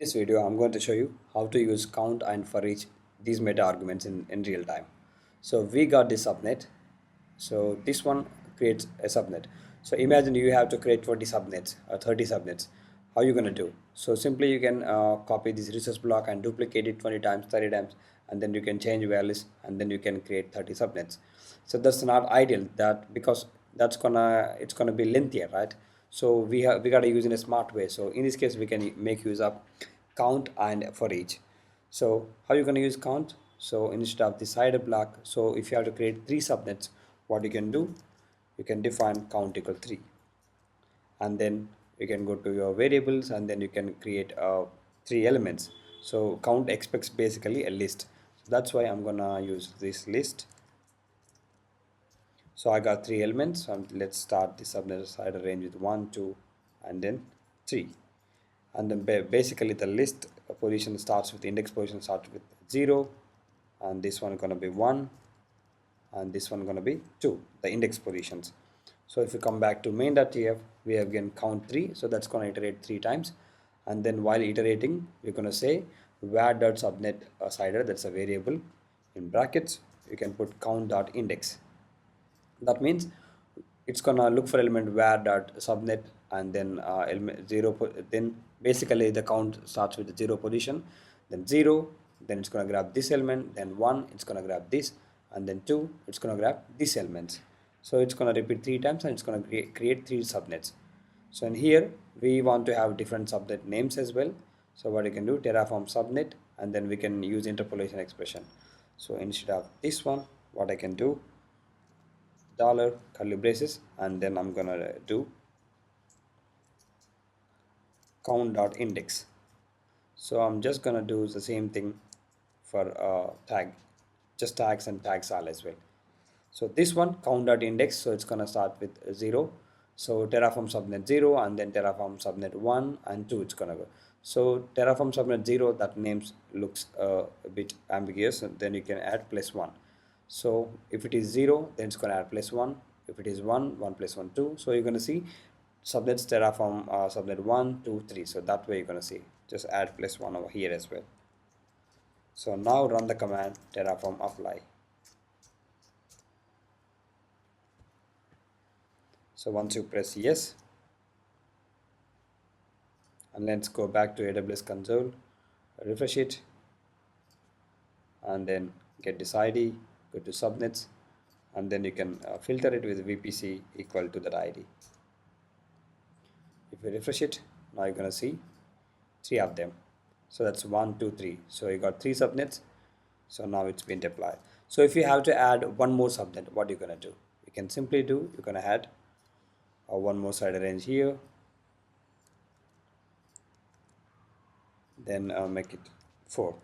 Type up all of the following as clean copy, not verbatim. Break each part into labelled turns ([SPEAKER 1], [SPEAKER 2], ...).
[SPEAKER 1] This video, I'm going to show you how to use count and for each these meta arguments in real time. So we got this subnet. So this one creates a subnet. So imagine you have to create 20 subnets or 30 subnets. How you going to do? So simply you can copy this resource block and duplicate it 20 times, 30 times, and then you can change values and then you can create 30 subnets. So that's not ideal that because it's gonna be lengthier, right? So we gotta use in a smart way. So in this case we can make use of count and for each. So how you gonna use count? So instead of the side block, so if you have to create three subnets, what you can do, you can define count equal 3, and then you can go to your variables and then you can create three elements. So count expects basically a list, so that's why I'm gonna use this list. So I got three elements. Let's start the subnet side range with 1, 2, and then 3. And then basically the list position starts with index position starts with 0, and this one gonna be 1, and this one gonna be 2, the index positions. So if you come back to main.tf, we have again count 3, so that's gonna iterate 3 times. And then while iterating, we're gonna say var.subnet cider, that's a variable in brackets. You can put count.index. That means it's gonna look for element var dot subnet, and then element 0, then basically the count starts with the 0 position, then 0, then it's gonna grab this element, then 1, it's gonna grab this, and then 2, it's gonna grab this element. So it's gonna repeat 3 times and it's gonna create 3 subnets. So in here we want to have different subnet names as well. So what you can do, Terraform subnet, and then we can use interpolation expression. So instead of this one, what I can do, dollar curly braces, and then I'm gonna do count.index. So I'm just gonna do the same thing for tag, just tags and tags all as well. So this one count.index, so it's gonna start with 0. So Terraform subnet 0, and then Terraform subnet 1 and 2 it's gonna go. So Terraform subnet 0, that names looks a bit ambiguous, and then you can add +1. So if it is 0, then it's gonna add +1. If it is 1, 1 plus 1, 2. So you're gonna see subnets Terraform subnet 1, 2, 3. So that way you're gonna see just add +1 over here as well. So now run the command Terraform apply. So once you press yes, and let's go back to AWS console, refresh it, and then get this ID, go to subnets, and then you can filter it with VPC equal to that ID. If you refresh it, now you're gonna see 3 of them. So that's 1, 2, 3. So you got 3 subnets. So now it's been deployed. So if you have to add one more subnet, what are you gonna do? You can simply do, you're gonna add one more side range here, then make it 4.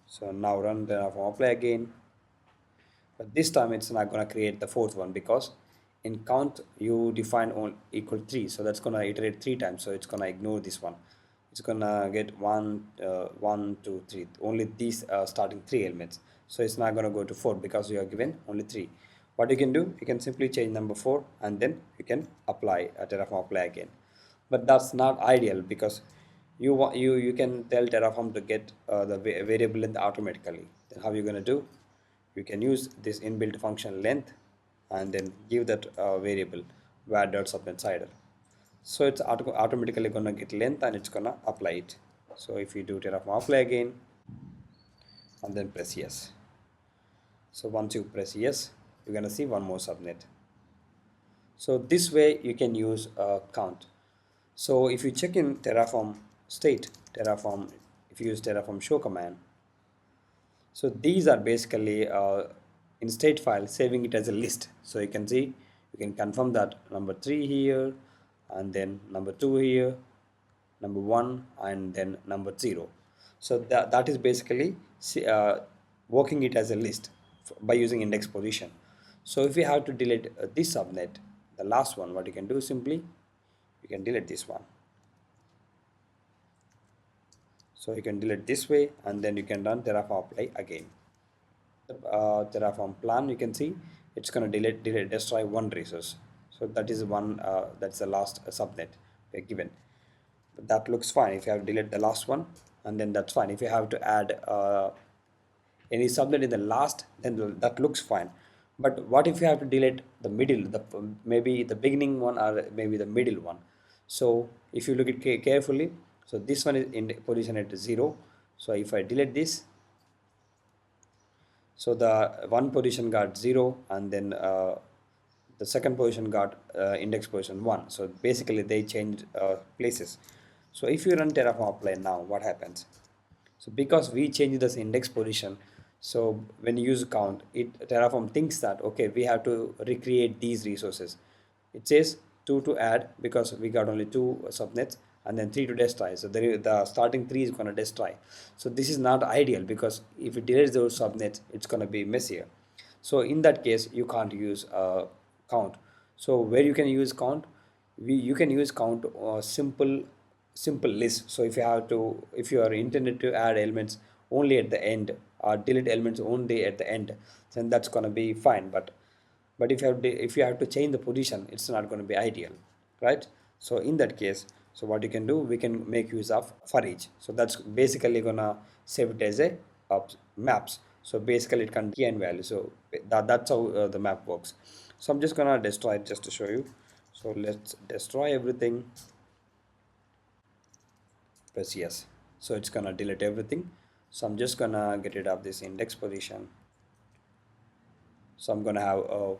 [SPEAKER 1] So now run Terraform apply again, but this time it's not going to create the fourth one because in count you define all equal 3, so that's going to iterate 3 times, so it's going to ignore this one. It's going to get 1, 1, 2, 3, only these starting 3 elements, so it's not going to go to 4 because you are given only 3. What you can do, you can simply change number 4 and then you can apply Terraform apply again. But that's not ideal because you can tell Terraform to get the variable length automatically. Then how you going to do? You can use this inbuilt function length and then give that variable var.subnetSider. So it's automatically going to get length and it's going to apply it. So if you do Terraform apply again and then press yes. So once you press yes, you're going to see one more subnet. So this way you can use count. So if you check in Terraform state, Terraform, if you use Terraform show command, so these are basically in state file saving it as a list. So you can see, you can confirm that number 3 here, and then number 2 here, number 1, and then number 0. So that is basically working it as a list by using index position. So if you have to delete this subnet, the last one, what you can do, simply you can delete this one. So you can delete this way and then you can run Terraform apply again. Terraform plan, you can see it's going to destroy one resource. So that is one, that's the last subnet we are given. that looks fine. If you have to delete the last one, and then that's fine. If you have to add any subnet in the last, then that looks fine. But what if you have to delete the middle, maybe the beginning one or maybe the middle one? So if you look at carefully, so this one is in position at 0. So if I delete this, so the one position got 0, and then the second position got index position 1. So basically they changed places. So if you run Terraform apply now, what happens? So because we change this index position, so when you use count, it Terraform thinks that okay, we have to recreate these resources. It says 2 to add because we got only 2 subnets, and then 3 to destroy. So the starting 3 is gonna destroy. So this is not ideal because if it deletes those subnets, it's gonna be messier. So in that case, you can't use count. So where you can use count, you can use count simple list. So if you are intended to add elements only at the end or delete elements only at the end, then that's gonna be fine. But if you have to change the position, it's not going to be ideal, right? So in that case, so what you can do, we can make use of for each. So that's basically gonna save it as a maps. So basically it can key and value. So that's how the map works. So I'm just gonna destroy it just to show you. So let's destroy everything, press yes. So it's gonna delete everything. So I'm just gonna get rid of this index position. So I'm gonna have a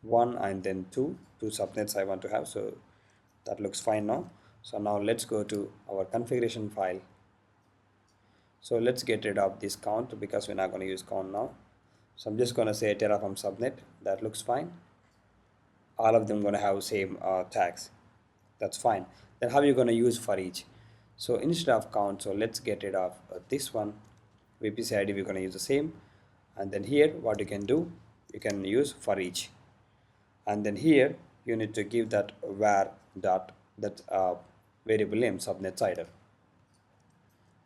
[SPEAKER 1] one and then two subnets I want to have. So that looks fine now. So now let's go to our configuration file. So let's get rid of this count because we're not going to use count now. So I'm just going to say Terraform subnet. That looks fine. All of them going to have same tags. That's fine. Then how are you going to use for each? So instead of count, so let's get rid of this one. VPC ID we're going to use the same. And then here what you can do, you can use for each. And then here you need to give that var dot that variable name subnet cider.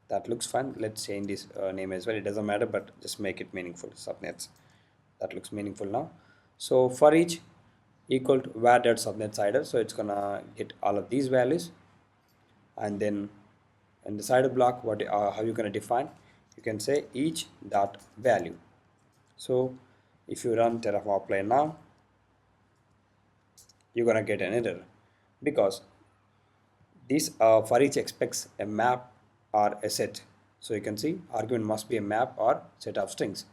[SPEAKER 1] That looks fun. Let's change this name as well. It doesn't matter, but just make it meaningful. Subnets. That looks meaningful now. So for each equal to var dot subnet cider. So it's gonna get all of these values, and then in the cider block, what how you gonna define? You can say each dot value. So if you run Terraform apply now, you're gonna get an error because this for each expects a map or a set. So you can see argument must be a map or set of strings.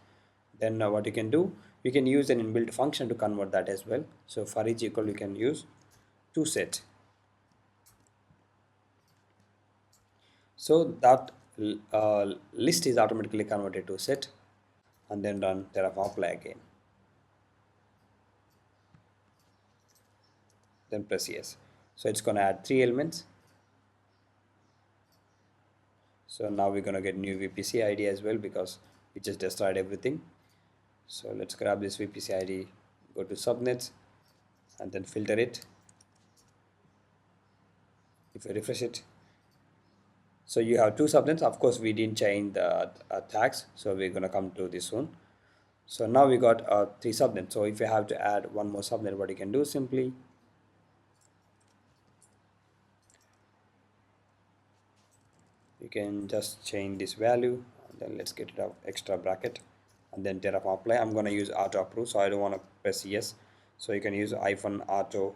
[SPEAKER 1] Then what you can do, you can use an inbuilt function to convert that as well. So for each equal you can use to set. So that list is automatically converted to set, and then run Terraform apply again. Then press yes. So it's going to add 3 elements. So now we're going to get new VPC ID as well because we just destroyed everything. So let's grab this VPC ID, go to subnets, and then filter it. If you refresh it, so you have 2 subnets. Of course, we didn't change the tags, so we're gonna come to this one. So now we got 3 subnets. So if you have to add one more subnet, what you can do simply, you can just change this value, and then let's get it out extra bracket, and then Terraform apply. I'm gonna use auto approve, so I don't want to press yes. So you can use -auto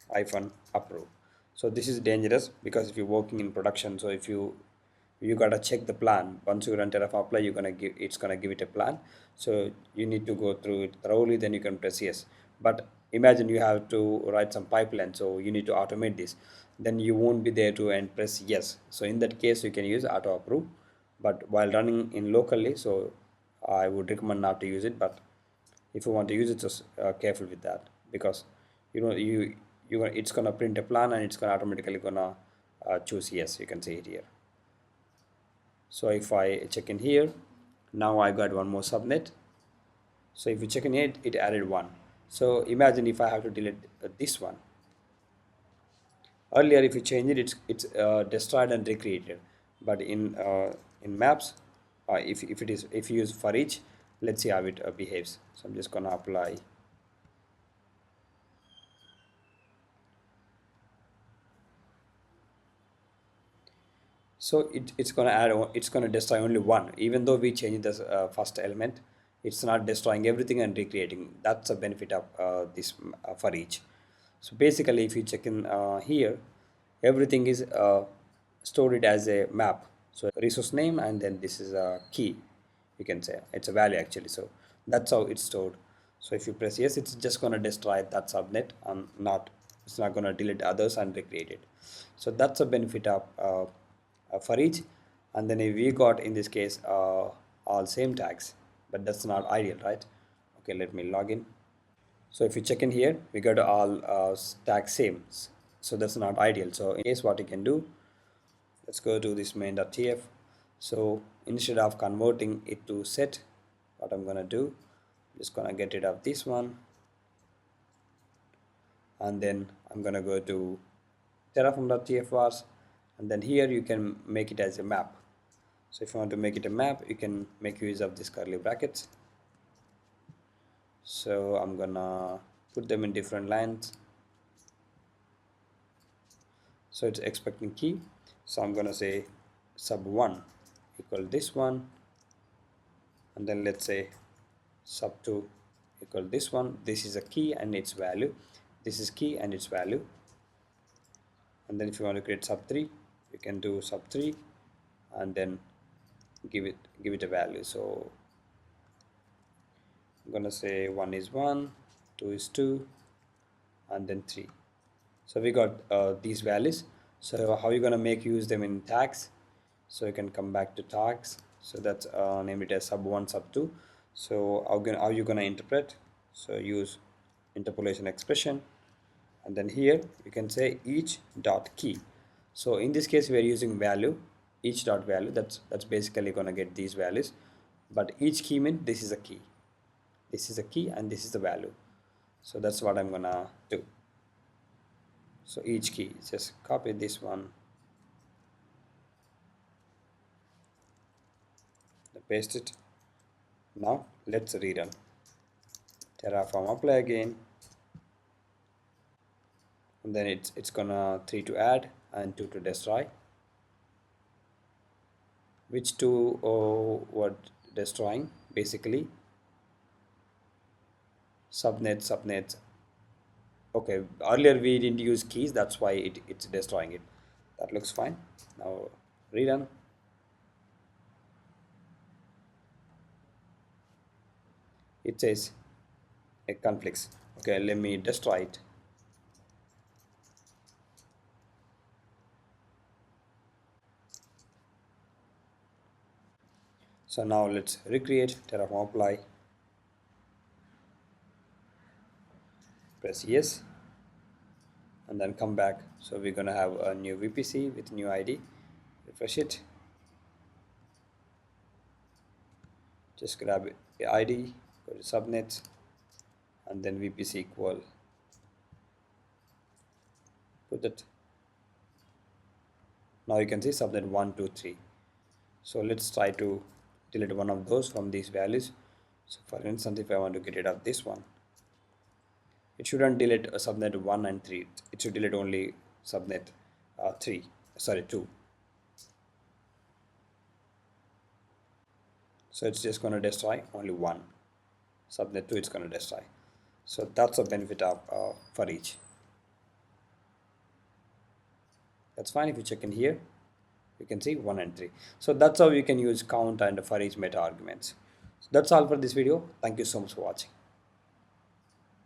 [SPEAKER 1] -approve. So this is dangerous because if you're working in production, so if you gotta check the plan. Once you run Terraform apply, it's gonna give it a plan. So you need to go through it thoroughly, then you can press yes. But imagine you have to write some pipeline, so you need to automate this. Then you won't be there to and press yes. So in that case, you can use auto approve. But while running in locally, so I would recommend not to use it. But if you want to use it, just careful with that because it's gonna print a plan and it's gonna automatically gonna choose yes. You can see it here. So if I check in here, now I got one more subnet. So if you check in it, it added one. So imagine if I have to delete this one. Earlier, if you change it, it's destroyed and recreated. But in maps, if you use for each, let's see how it behaves. So I'm just gonna apply. So it's gonna it's gonna destroy only one, even though we change the first element. It's not destroying everything and recreating. That's a benefit of this for each. So basically, if you check in here, everything is stored it as a map. So resource name, and then this is a key. You can say it's a value actually. So that's how it's stored. So if you press yes, it's just gonna destroy that subnet and not, it's not gonna delete others and recreate it. So that's a benefit of for each. And then if we got in this case all same tags, but that's not ideal, right? Okay, let me log in. So if you check in here, we got all tags same. So that's not ideal. So in case what you can do, let's go to this main.tf. So instead of converting it to set, what I'm gonna do, just gonna get rid of this one, and then I'm gonna go to terraform.tf vars, and then here you can make it as a map. So if you want to make it a map, you can make use of these curly brackets. So I'm gonna put them in different lines. So it's expecting key. So I'm gonna say sub1 equal this one, and then let's say sub2 equal this one. This is a key and its value. This is key and its value. And then if you want to create sub3, you can do sub3 and then give it a value. So I'm gonna say 1 is 1, 2 is 2, and then 3. So we got these values. So how you gonna make use them in tags? So you can come back to tags. So that's name it as sub1, sub2. So how you gonna interpret? So use interpolation expression, and then here you can say each dot key. So in this case we are using value, each dot value. That's basically gonna get these values, but each key means this is a key, this is a key, and this is the value. So that's what I'm gonna do. So each key, just copy this one, paste it. Now let's rerun. Terraform apply again, and then it's gonna 3 to add and 2 to destroy. Which two were destroying? Basically subnets. Okay, earlier we didn't use keys, that's why it's destroying it. That looks fine. Now rerun. It says it conflicts. Okay, let me destroy it. So now let's recreate. Terraform apply, press yes, and then come back. So we're gonna have a new VPC with new ID. Refresh it. Just grab the ID, go to subnets, and then VPC equal, put it. Now you can see subnet 1, 2, 3. So let's try to delete one of those from these values. So for instance, if I want to get rid of this one, it shouldn't delete a subnet 1 and 3. It should delete only subnet 2. So it's just going to destroy only one. Subnet 2 it's going to destroy. So that's a benefit of for each. That's fine. If you check in here, you can see 1 and 3. So that's how you can use count and for each meta arguments. So that's all for this video. Thank you so much for watching.